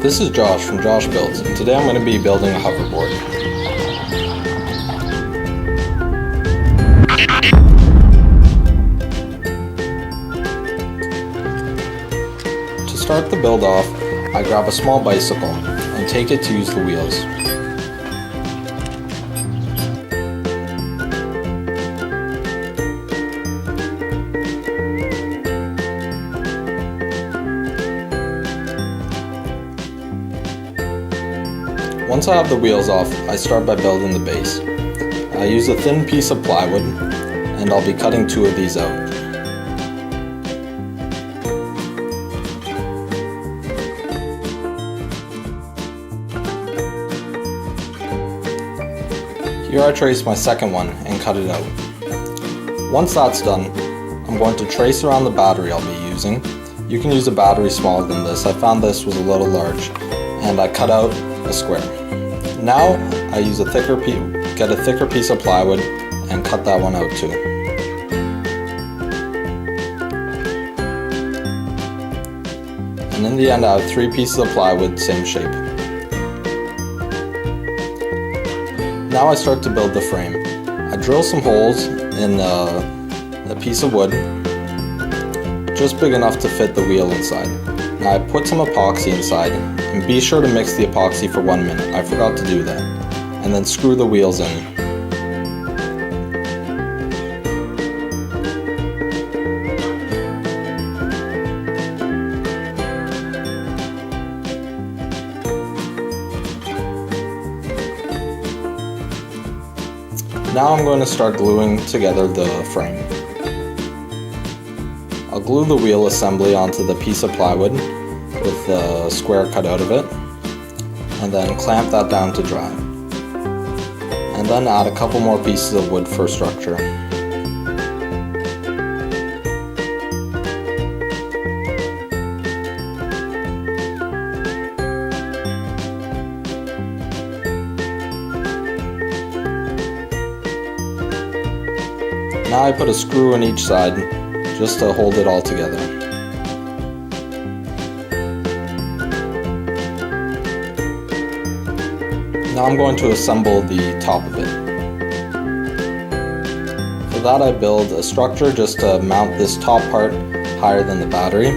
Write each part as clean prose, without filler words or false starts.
this is Josh from Josh Builds, and today I'm going to be building a hoverboard. To start the build off, I grab a small bicycle and take it to use the wheels. Once I have the wheels off, I start by building the base. I use a thin piece of plywood, and I'll be cutting 2 of these out. Here I trace my second one and cut it out. Once that's done, I'm going to trace around the battery I'll be using. You can use a battery smaller than this. I found this was a little large, and I cut out a square. Now I use get a thicker piece of plywood and cut that one out too. And in the end I have 3 pieces of plywood, same shape. Now I start to build the frame. I drill some holes in a piece of wood, just big enough to fit the wheel inside. Now I put some epoxy inside, and be sure to mix the epoxy for 1 minute. I forgot to do that. And then screw the wheels in. Now I'm going to start gluing together the frame. I'll glue the wheel assembly onto the piece of plywood with the square cut out of it, and then clamp that down to dry. And then add a couple more pieces of wood for structure. Now I put a screw in each side just to hold it all together. Now I'm going to assemble the top of it. For that I build a structure just to mount this top part higher than the battery.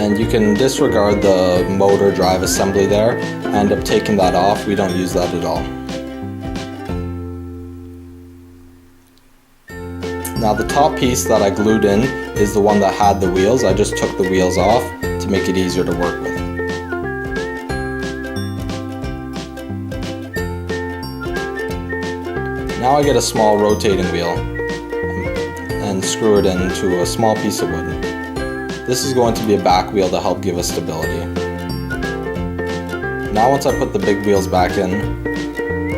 And you can disregard the motor drive assembly there. I end up taking that off, we don't use that at all. Now the top piece that I glued in is the one that had the wheels. I just took the wheels off to make it easier to work with. Now I get a small rotating wheel and screw it into a small piece of wood. This is going to be a back wheel to help give us stability. Now once I put the big wheels back in,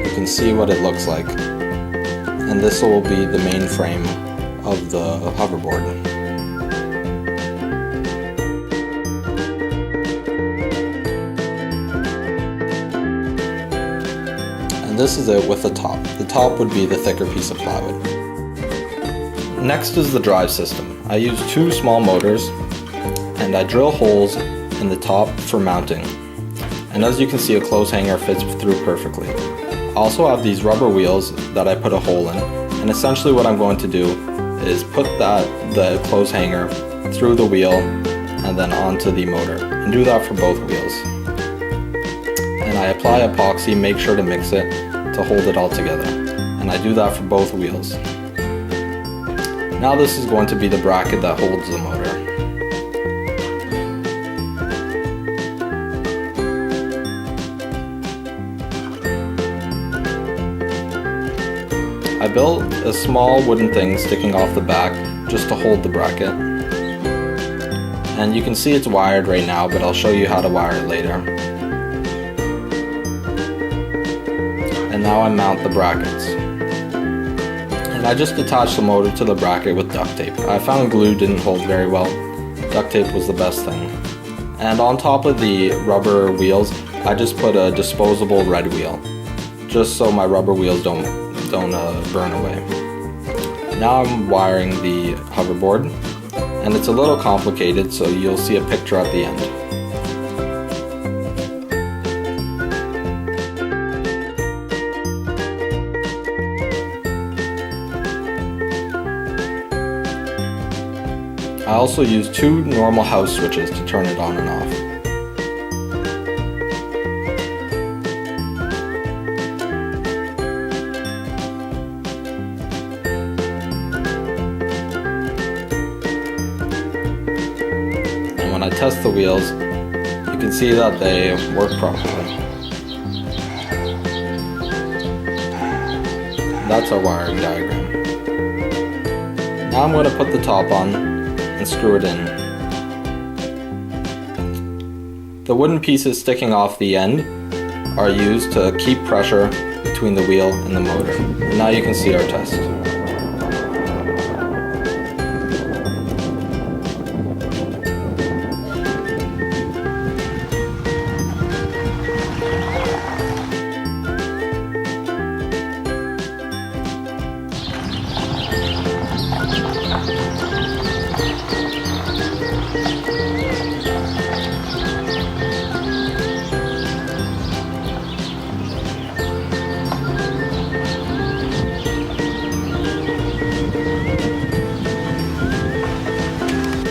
you can see what it looks like. And this will be the main frame of the hoverboard. And this is it with the top. The top would be the thicker piece of plywood. Next is the drive system. I use 2 small motors, and I drill holes in the top for mounting. And as you can see, a clothes hanger fits through perfectly. I also have these rubber wheels that I put a hole in, and essentially what I'm going to do is put the clothes hanger through the wheel and then onto the motor, and do that for both wheels. And I apply epoxy, make sure to mix it to hold it all together, and I do that for both wheels. Now this is going to be the bracket that holds the motor. I built a small wooden thing sticking off the back just to hold the bracket. And you can see it's wired right now, but I'll show you how to wire it later. And now I mount the brackets. And I just attached the motor to the bracket with duct tape. I found glue didn't hold very well. Duct tape was the best thing. And on top of the rubber wheels, I just put a disposable red wheel, just so my rubber wheels don't burn away. Now I'm wiring the hoverboard, and it's a little complicated, so you'll see a picture at the end. I also use 2 normal house switches to turn it on and off. And when I test the wheels, you can see that they work properly. That's our wiring diagram. Now I'm going to put the top on and screw it in. The wooden pieces sticking off the end are used to keep pressure between the wheel and the motor. And now you can see our test.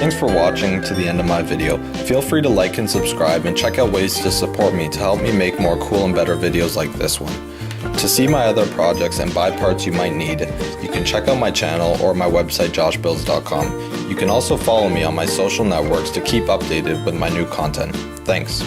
Thanks for watching to the end of my video. Feel free to like and subscribe and check out ways to support me to help me make more cool and better videos like this one. To see my other projects and buy parts you might need, you can check out my channel or my website joshbuilds.com. You can also follow me on my social networks to keep updated with my new content. Thanks.